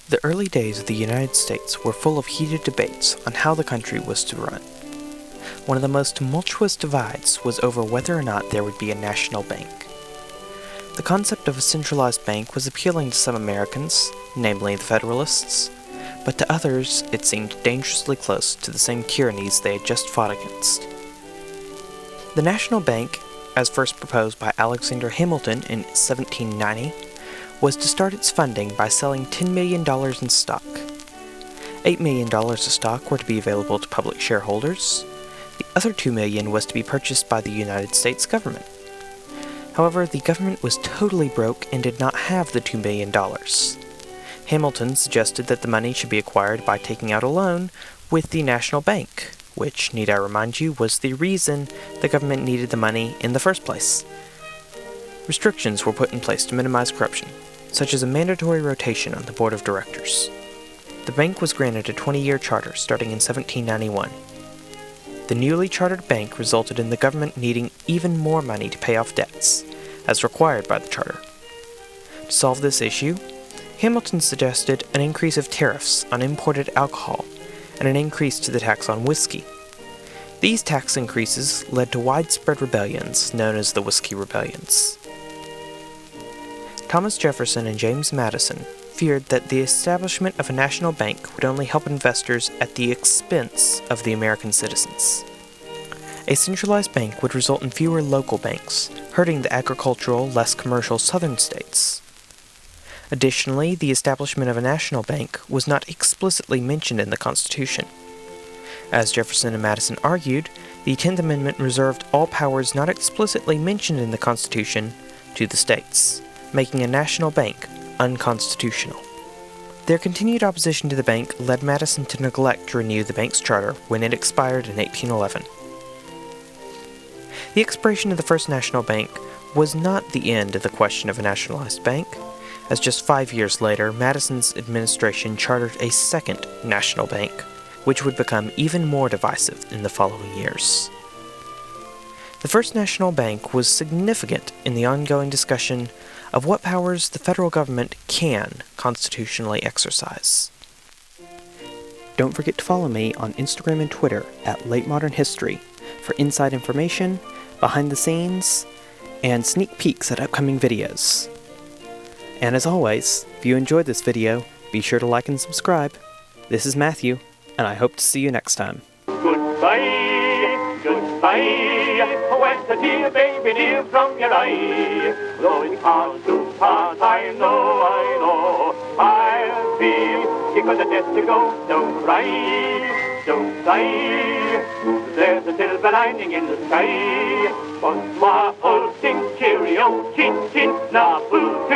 The early days of the United States were full of heated debates on how the country was to run. One of the most tumultuous divides was over whether or not there would be a national bank. The concept of a centralized bank was appealing to some Americans, namely the Federalists, but to others it seemed dangerously close to the same tyrannies they had just fought against. The national bank, as first proposed by Alexander Hamilton in 1790, was to start its funding by selling $10 million in stock. $8 million of stock were to be available to public shareholders. The other $2 million was to be purchased by the United States government. However, the government was totally broke and did not have the $2 million. Hamilton suggested that the money should be acquired by taking out a loan with the national bank, which, need I remind you, was the reason the government needed the money in the first place. Restrictions were put in place to minimize corruption, such as a mandatory rotation on the board of directors. The bank was granted a 20-year charter starting in 1791. The newly chartered bank resulted in the government needing even more money to pay off debts, as required by the charter. To solve this issue, Hamilton suggested an increase of tariffs on imported alcohol and an increase to the tax on whiskey. These tax increases led to widespread rebellions known as the Whiskey Rebellions. Thomas Jefferson and James Madison feared that the establishment of a national bank would only help investors at the expense of the American citizens. A centralized bank would result in fewer local banks, hurting the agricultural, less commercial southern states. Additionally, the establishment of a national bank was not explicitly mentioned in the Constitution. As Jefferson and Madison argued, the 10th Amendment reserved all powers not explicitly mentioned in the Constitution to the states, making a national bank unconstitutional. Their continued opposition to the bank led Madison to neglect to renew the bank's charter when it expired in 1811. The expiration of the first national bank was not the end of the question of a nationalized bank, as just 5 years later, Madison's administration chartered a second national bank, which would become even more divisive in the following years. The first national bank was significant in the ongoing discussion of what powers the federal government can constitutionally exercise. Don't forget to follow me on Instagram and Twitter at Late Modern History for inside information, behind the scenes, and sneak peeks at upcoming videos. And as always, if you enjoyed this video, be sure to like and subscribe. This is Matthew, and I hope to see you next time. Goodbye, goodbye, went a tear, baby dear, from your eye. Though it's hard to part, I know, I'll be sick of the death to go. Don't cry, don't die, there's a silver lining in the sky. Once more, old things, cheerio, chin, chin, na, boo,